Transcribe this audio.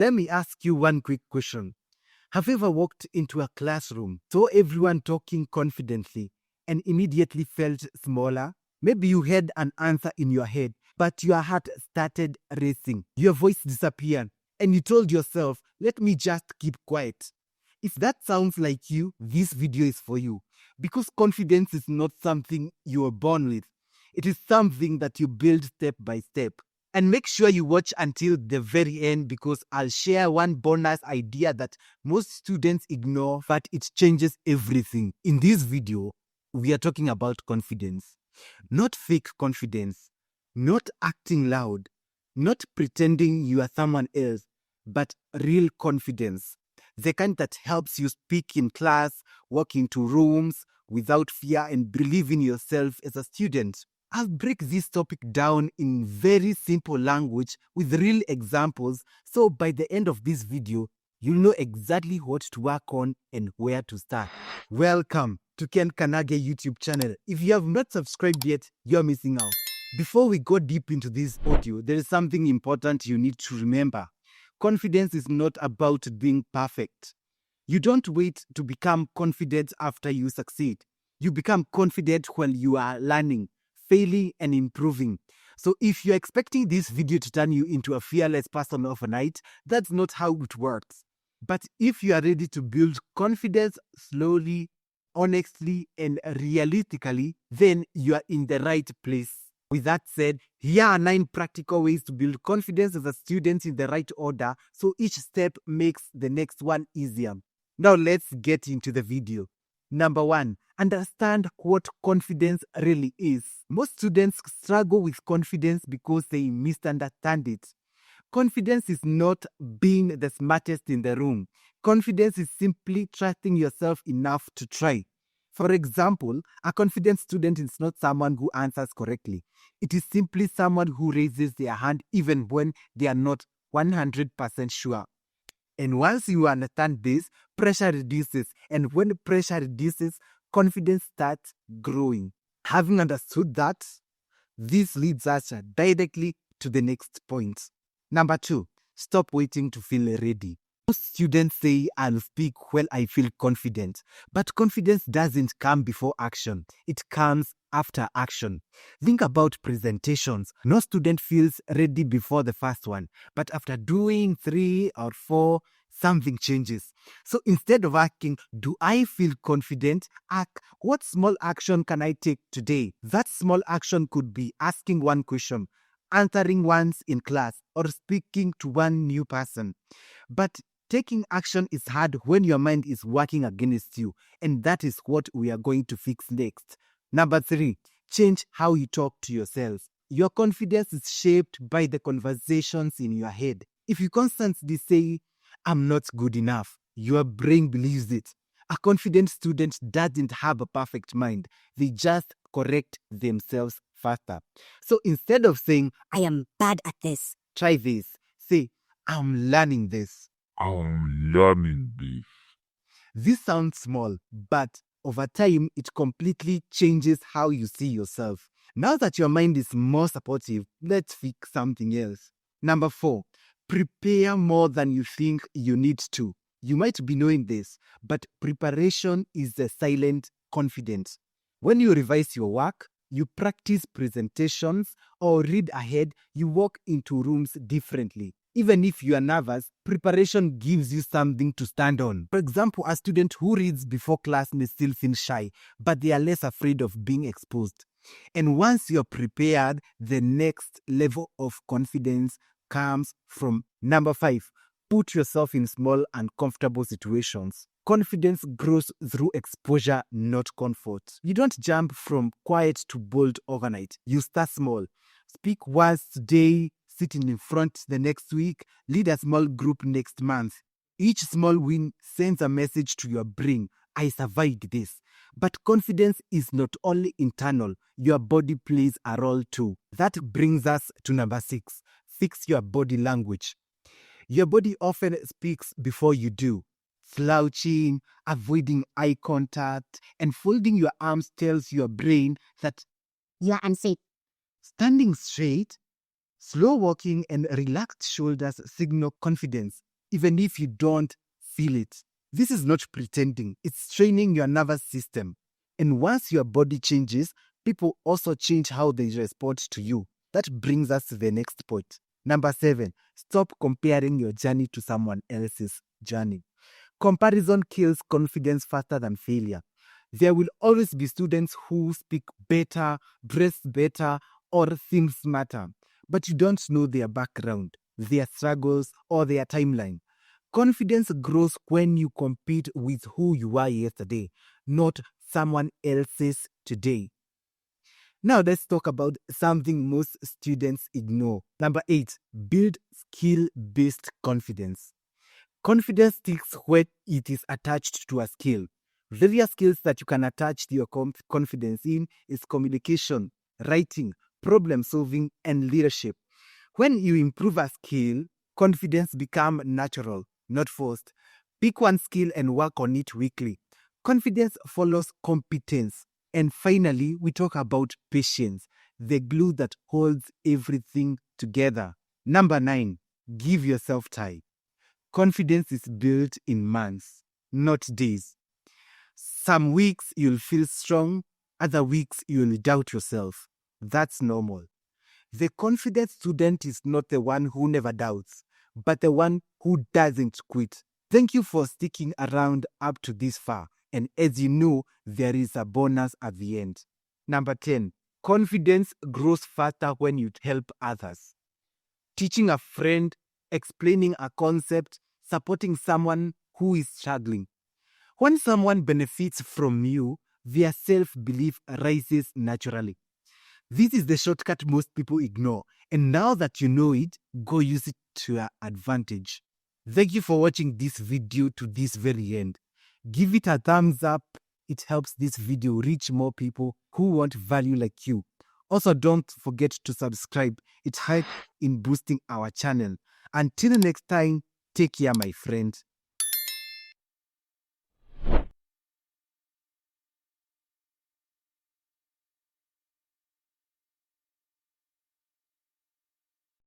Let me ask you one quick question. Have you ever walked into a classroom, saw everyone talking confidently, and immediately felt smaller? Maybe you had an answer in your head, but your heart started racing. Your voice disappeared, and you told yourself, let me just keep quiet. If that sounds like you, this video is for you. Because confidence is not something you are born with. It is something that you build step by step. And make sure you watch until the very end because I'll share one bonus idea that most students ignore, but it changes everything. In this video, we are talking about confidence. Not fake confidence, not acting loud, not pretending you are someone else, but real confidence. The kind that helps you speak in class, walk into rooms without fear, and believe in yourself as a student. I'll break this topic down in very simple language with real examples, so by the end of this video, you'll know exactly what to work on and where to start. Welcome to Kanage YouTube channel. If you have not subscribed yet, you're missing out. Before we go deep into this audio, there is something important you need to remember. Confidence is not about being perfect. You don't wait to become confident after you succeed. You become confident when you are learning, failing, and improving. So if you're expecting this video to turn you into a fearless person overnight, that's not how it works. But if you are ready to build confidence slowly, honestly, and realistically, then you are in the right place. With that said, here are 9 practical ways to build confidence as a student in the right order, so each step makes the next one easier. Now let's get into the video. Number 1, understand what confidence really is. Most students struggle with confidence because they misunderstand it. Confidence is not being the smartest in the room. Confidence is simply trusting yourself enough to try. For example, a confident student is not someone who answers correctly. It is simply someone who raises their hand even when they are not 100% sure. And once you understand this, pressure reduces. And when pressure reduces, confidence starts growing. Having understood that, this leads us directly to the next point. Number 2, stop waiting to feel ready. Most students say, I'll speak when I feel confident. But confidence doesn't come before action. It comes after action. Think about presentations. No student feels ready before the first one. But after doing 3 or 4, something changes. So instead of asking, do I feel confident? Ask, what small action can I take today? That small action could be asking one question, answering once in class, or speaking to one new person. But taking action is hard when your mind is working against you, and that is what we are going to fix next. Number 3, change how you talk to yourself. Your confidence is shaped by the conversations in your head. If you constantly say, I'm not good enough, your brain believes it. A confident student doesn't have a perfect mind. They just correct themselves faster. So instead of saying, I am bad at this, try this, say, I'm learning this. I'm learning this. This sounds small, but over time, it completely changes how you see yourself. Now that your mind is more supportive, let's fix something else. Number 4, prepare more than you think you need to. You might be knowing this, but preparation is the silent confidence. When you revise your work, you practice presentations, or read ahead, you walk into rooms differently. Even if you are nervous, preparation gives you something to stand on. For example, a student who reads before class may still feel shy, but they are less afraid of being exposed. And once you're prepared, the next level of confidence comes from. Number 5, put yourself in small and comfortable situations. Confidence grows through exposure, not comfort. You don't jump from quiet to bold overnight. You start small. Speak once today, sitting in front the next week, lead a small group next month. Each small win sends a message to your brain. I survived this. But confidence is not only internal, your body plays a role too. That brings us to number 6, fix your body language. Your body often speaks before you do. Slouching, avoiding eye contact, and folding your arms tells your brain that you are unsafe. standing straight, slow walking, and relaxed shoulders signal confidence. even if you don't feel it. This is not pretending, it's training your nervous system. And once your body changes, people also change how they respond to you. That brings us to the next point. Number 7, stop comparing your journey to someone else's journey. Comparison kills confidence faster than failure. There will always be students who speak better, dress better, or think smarter, but you don't know their background, their struggles, or their timeline. Confidence grows when you compete with who you were yesterday, not someone else's today. Now let's talk about something most students ignore. Number 8, build skill-based confidence. Confidence sticks when it is attached to a skill. Various skills that you can attach to your confidence in is communication, writing, problem solving, and leadership. When you improve a skill, confidence becomes natural, not forced. Pick one skill and work on it weekly. Confidence follows competence. And finally, we talk about patience, the glue that holds everything together. Number 9, give yourself time. Confidence is built in months, not days. Some weeks you'll feel strong, other weeks you'll doubt yourself. That's normal. The confident student is not the one who never doubts, but the one who doesn't quit. Thank you for sticking around up to this far. And as you know, there is a bonus at the end. Number 10, confidence grows faster when you help others. Teaching a friend, explaining a concept, supporting someone who is struggling. When someone benefits from you, their self-belief rises naturally. This is the shortcut most people ignore. And now that you know it, go use it to your advantage. Thank you for watching this video to this very end. Give it a thumbs up. It helps this video reach more people who want value like you. Also, don't forget to subscribe. It helps in boosting our channel. Until next time, take care, my friend.